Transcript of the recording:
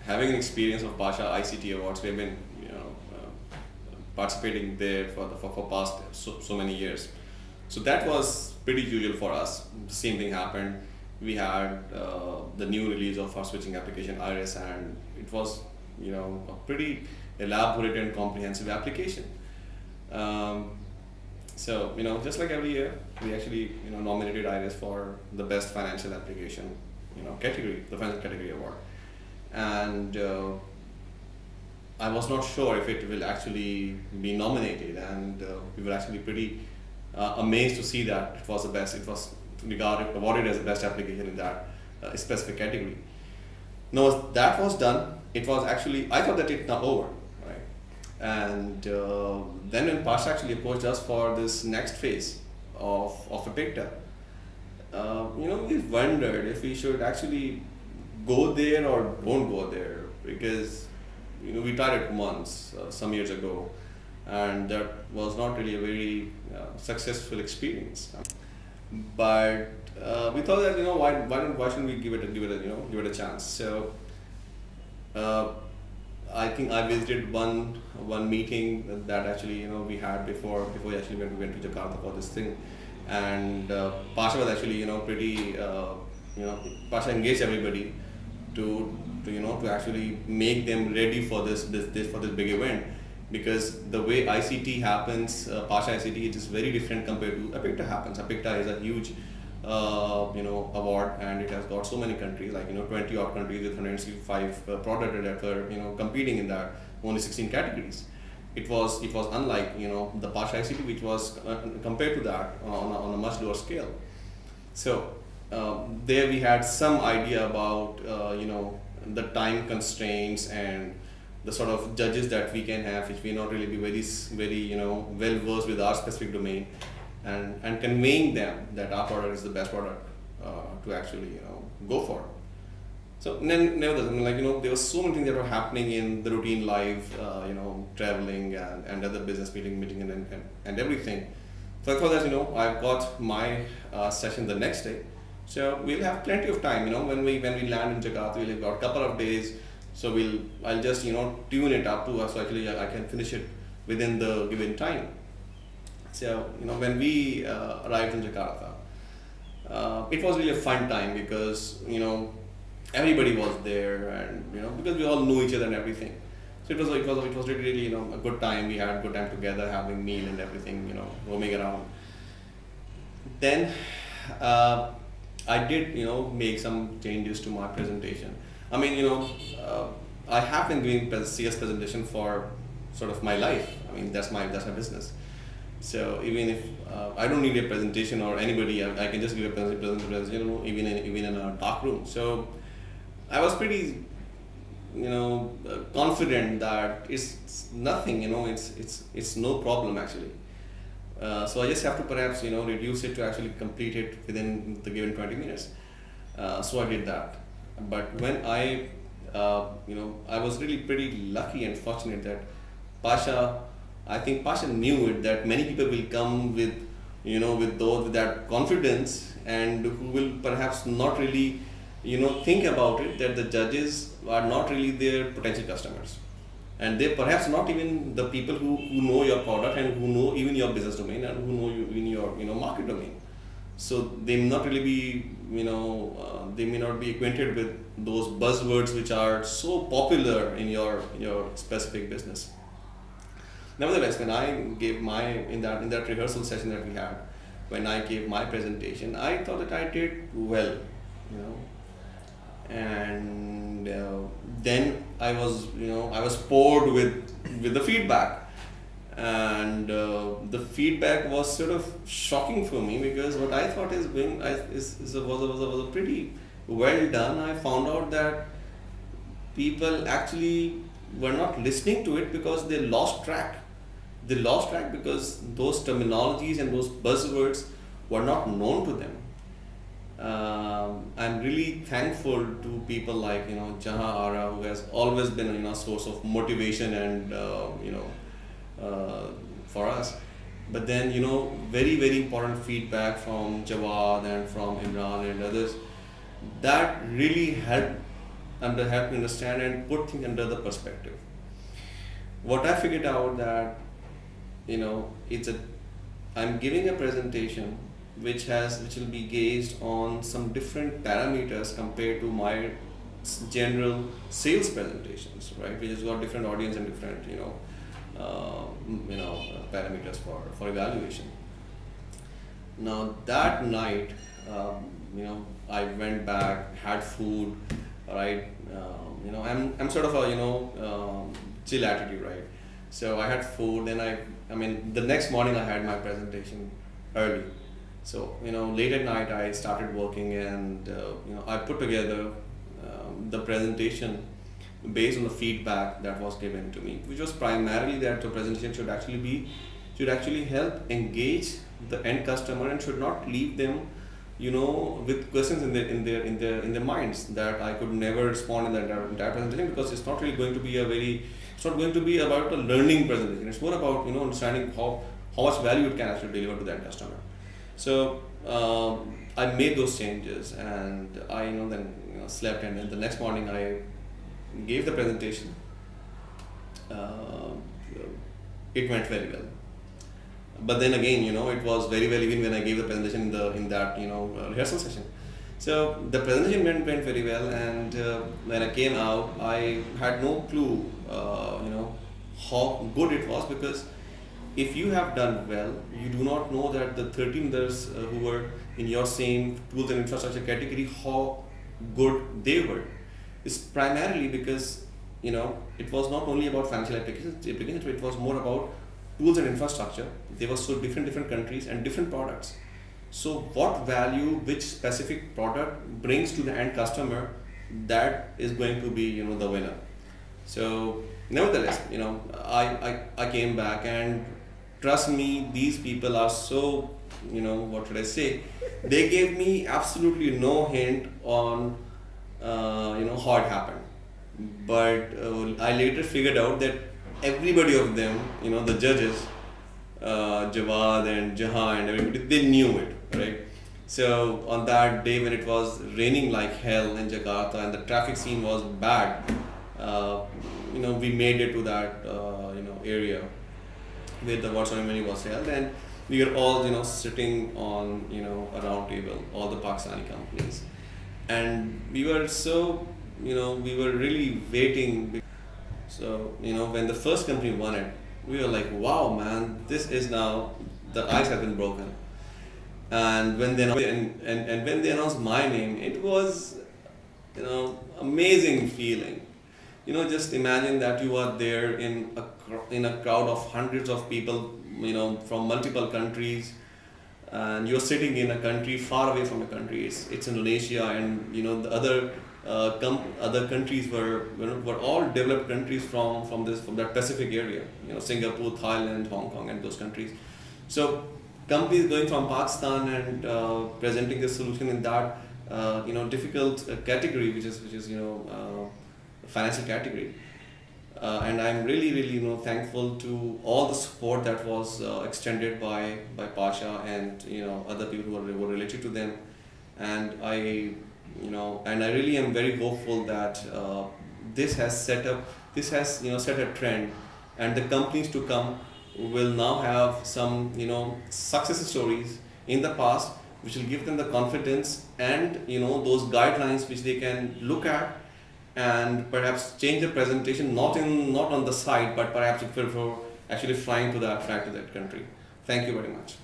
having an experience of Pasha ICT Awards. We have been participating there for past so many years. So that was pretty usual for us. Same thing happened. We had the new release of our switching application Iris, and it was a pretty elaborate and comprehensive application. Um, so just like every year, we actually nominated Iris for the best financial application category, the financial category award, and I was not sure if it will actually be nominated, and we were actually pretty amazed to see that it was the best. It was awarded as the best application in that specific category. Now that was done, it was actually, I thought that it's now over, right? And then when Pasha actually approached us for this next phase of a picture, we wondered if we should actually go there or don't go there, because we tried it once some years ago, and that was not really a very successful experience. But we thought that why shouldn't we give it a chance? So I think I visited one meeting that actually we had before we actually went to Jakarta for this thing, and Pasha was actually pretty Pasha engaged everybody to actually make them ready for this big event, because the way ICT happens, Pasha ICT, it is very different compared to Apicta happens. Apicta is a huge award, and it has got so many countries, like 20 odd countries with 165 products that were competing in that, only 16 categories. It was unlike the Pasha ICT, which was compared to that on a much lower scale. So there we had some idea about the time constraints and the sort of judges that we can have, which may not really be very well versed with our specific domain, and conveying them that our product is the best product to actually go for. So nevertheless, there were so many things that were happening in the routine life, traveling and other business meeting and everything. So I thought that I've got my session the next day, so we'll have plenty of time. When we land in Jakarta, we'll have got a couple of days. So I'll just tune it up to us, so actually I can finish it within the given time. So when we arrived in Jakarta, it was really a fun time, because everybody was there, and because we all knew each other and everything. So it was really a good time. We had a good time together, having meal and everything, roaming around. Then I did make some changes to my presentation. I mean, I have been doing CS presentation for sort of my life. I mean, that's my business. So even if I don't need a presentation or anybody, I can just give a presentation, even in a dark room. So I was pretty, confident that it's nothing. It's no problem actually. So I just have to perhaps reduce it to actually complete it within the given 20 minutes. So I did that. But when I was really pretty lucky and fortunate that I think Pasha knew it, that many people will come with that confidence, and who will perhaps not really think about it, that the judges are not really their potential customers, and they perhaps not even the people who know your product and who know even your business domain and who know you in your market domain. So they may not really be they may not be acquainted with those buzzwords which are so popular in your specific business. Nevertheless, when I gave in that rehearsal session that we had, when I gave my presentation, I thought that I did well, and then I was poured with the feedback, and the feedback was sort of shocking for me, because what I thought was a pretty well done. I found out that people actually were not listening to it because they lost track. They lost track because those terminologies and those buzzwords were not known to them. I'm really thankful to people like Jahan Ara, who has always been a source of motivation and for us. But then very important feedback from Jawad and from Imran and others, that really helped help me understand and put things under the perspective. What I figured out that, I'm giving a presentation which will be gauged on some different parameters compared to my general sales presentations, right? Which has got different audience and different parameters for evaluation. Now that night, I went back, had food, right? I'm sort of a chill attitude, right? So I had food, and the next morning I had my presentation early. So late at night I started working, and I put together the presentation based on the feedback that was given to me, which was primarily that the presentation should actually help engage the end customer and should not leave them with questions in their minds that I could never respond in that entire presentation, because it's not really going to be it's not going to be about a learning presentation. It's more about understanding how much value it can actually deliver to that customer. So I made those changes, and I then slept, and then the next morning I gave the presentation. It went very well. But then again, it was very well even when I gave the presentation in that rehearsal session. So the presentation went very well, and when I came out, I had no clue, how good it was, because if you have done well, you do not know that the 13 others who were in your same tools and infrastructure category, how good they were. It's primarily because it was not only about financial applications, it was more about tools and infrastructure. They were so different countries and different products. So what value which specific product brings to the end customer, that is going to be the winner. So nevertheless, I came back, and trust me, these people are so, what should I say, they gave me absolutely no hint on how it happened. But I later figured out that everybody of them, the judges, Jawad and Jahan and everybody, they knew it, right? So on that day when it was raining like hell in Jakarta and the traffic scene was bad, we made it to that area where the award ceremony was held, and we were all sitting on a round table, all the Pakistani companies, and we were so we were really waiting. So when the first company won it, we were like, wow man, this is now, the ice has been broken. And when they and when they announced my name, it was amazing feeling. Just imagine that you are there in a crowd of hundreds of people from multiple countries, and you're sitting in a country far away from the country. It's Indonesia, and the other countries were all developed countries from that Pacific area. Singapore, Thailand, Hong Kong, and those countries. So companies going from Pakistan and presenting a solution in that difficult category, which is financial category. And I'm really thankful to all the support that was extended by Pasha and other people who were related to them. And I really am very hopeful that this has set a trend, and the companies to come will now have some success stories in the past, which will give them the confidence and those guidelines which they can look at and perhaps change the presentation, not on the side, but perhaps for actually flying to that country. Thank you very much.